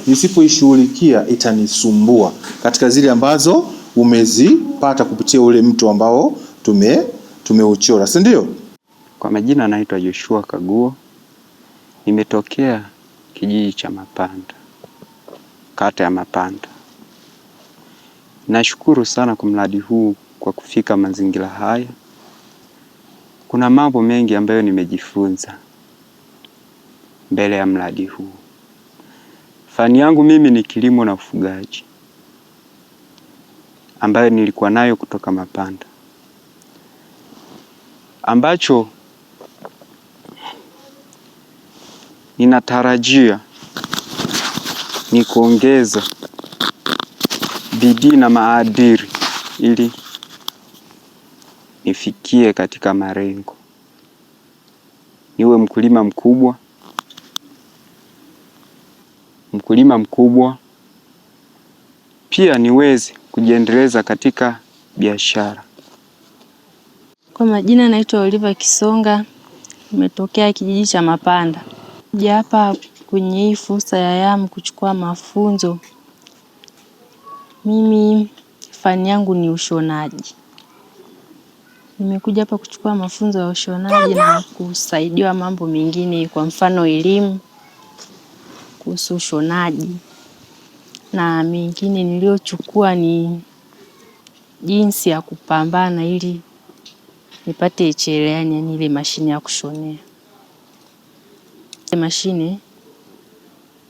nisipoishughulikia itanisumbua katika zile ambazo umezipata kupitia ule mto ambao tumeuchora, si ndio? Kwa majina naitwa Joshua Kaguo. Nimetokea kijiji cha Mapanda, kata ya Mapanda. Nashukuru sana kwa mradi huu kwa kufika mazingira haya. Kuna mambo mengi ambayo nimejifunza mbele ya mradi huu. Fani yangu mimi ni kilimo na ufugaji, ambayo nilikuwa nayo kutoka Mapanda, ambacho ninatarajia ni kuongeza bidii na maadili ili nifikie katika malengo, niwe mkulima mkubwa, pia niweze kujiendeleza katika biashara. Kwa majina naitwa Oliver Kisonga, nimetokea kijiji cha Mapanda. Kuja hapa kwenye hii fursa ya YAM kuchukua mafunzo. Mimi fani yangu ni ushonaji. Nimekuja hapa kuchukua mafunzo ya ushonaji na kusaidiwa mambo mengine, kwa mfano elimu kuhusu ushonaji, na mengine niliochukua ni jinsi ya kupambana ili nipate cherehani, yani ile mashine ya kushonea. Mashine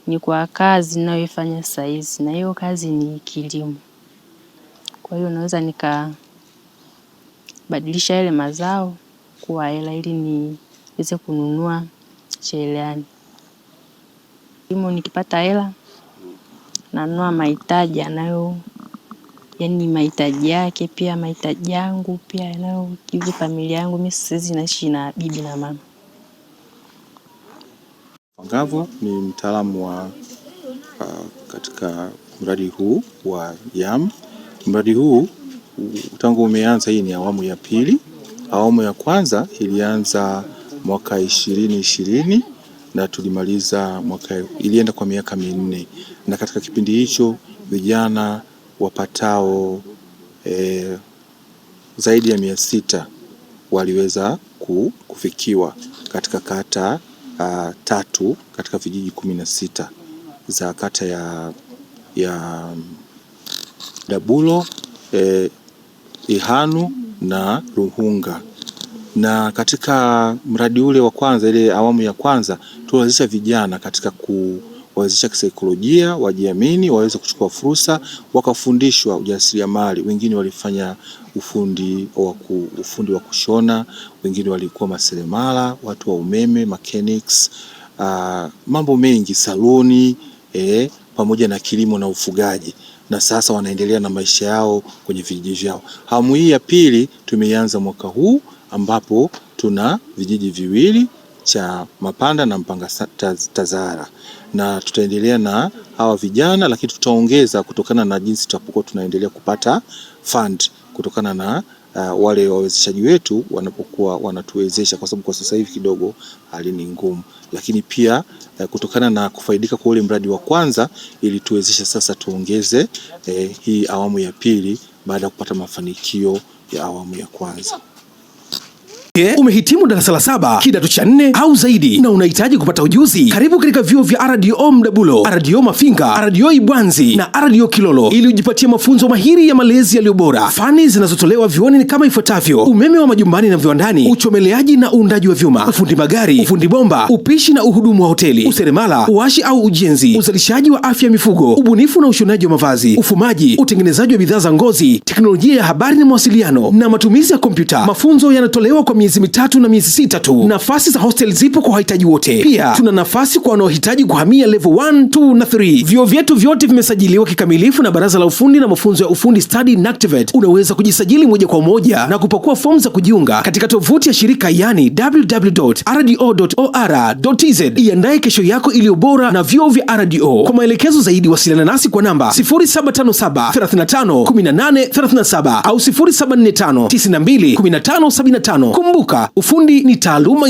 ni kwa kazi ninayoifanya sasa hizi, na hiyo kazi ni kilimo. Kwa hiyo naweza nikabadilisha yale mazao kuwa hela ili niweze kununua cherehani. Kilimo nikipata hela nanunua mahitaji yani mahitaji yake, pia mahitaji yangu pia yanayokidhi familia yangu. Mimi siwezi naishi na bibi na mama. Ngavo ni mtaalamu wa katika mradi huu wa YAM. Mradi huu tangu umeanza, hii ni awamu ya pili. Awamu ya kwanza ilianza mwaka 2020 na tulimaliza ilienda kwa miaka 4, na katika kipindi hicho vijana wapatao zaidi ya 600 waliweza kufikiwa katika kata 3 katika vijiji 16 za kata ya Dabulo, Ihanu na Ruhunga. Na katika mradi ule wa kwanza, ile awamu ya kwanza, tuliwezesha vijana katika kuwawezesha kisaikolojia, wajiamini, waweze kuchukua fursa, wakafundishwa ujasiriamali. Wengine walifanya ufundi wa kushona, wengine walikuwa maseremala, watu wa umeme, mechanics, mambo mengi, saloni, pamoja na kilimo na ufugaji. Na sasa wanaendelea na maisha yao kwenye vijiji vyao. Awamu hii ya pili tumeianza mwaka huu, ambapo tuna vijiji viwili cha Mapanda na Mpanga Tazara, na tutaendelea na hawa vijana, lakini tutaongeza kutokana na jinsi tutapokuwa tunaendelea kupata fund kutokana na wale wawezeshaji wetu wanapokuwa wanatuwezesha, kwa sababu kwa sasa hivi kidogo hali ni ngumu, lakini pia kutokana na kufaidika kwa ule mradi wa kwanza ili tuwezesha sasa tuongeze hii awamu ya pili baada ya kupata mafanikio ya awamu ya kwanza. Umehitimu darasa la 7 kidato cha 4 au zaidi na unahitaji kupata ujuzi? Karibu katika vyuo vya RDO Mdabulo, RDO Mafinga, RDO Ibwanzi na RDO Kilolo ili ujipatie mafunzo mahiri ya malezi yaliyo bora. Fani zinazotolewa vyuoni ni kama ifuatavyo: umeme wa majumbani na viwandani, uchomeleaji na uundaji wa vyuma, ufundi magari, ufundi bomba, upishi na uhudumu wa hoteli, useremala, uashi au ujenzi, uzalishaji wa afya mifugo, ubunifu na ushonaji wa mavazi, ufumaji, utengenezaji wa bidhaa za ngozi, teknolojia ya habari na mawasiliano na matumizi ya kompyuta. Mafunzo yanatolewa kwa miezi 3 na miezi 6 tu. Nafasi za hostel zipo kwa wahitaji wote. Pia tuna nafasi kwa wanaohitaji kuhamia level 1, 2 na 3. Vyuo vyetu vyote vimesajiliwa kikamilifu na Baraza la Ufundi na Mafunzo ya Ufundi Study NACTVET. Unaweza kujisajili moja kwa moja na kupakua fomu za kujiunga katika tovuti ya shirika, yani www.rdo.or.tz. Iandae kesho yako iliyo bora na vyuo vya RDO. Kwa maelekezo zaidi wasiliana nasi kwa namba 0757 35 18 37 au 0745 92 15 75. Kumbuka, ufundi ni taaluma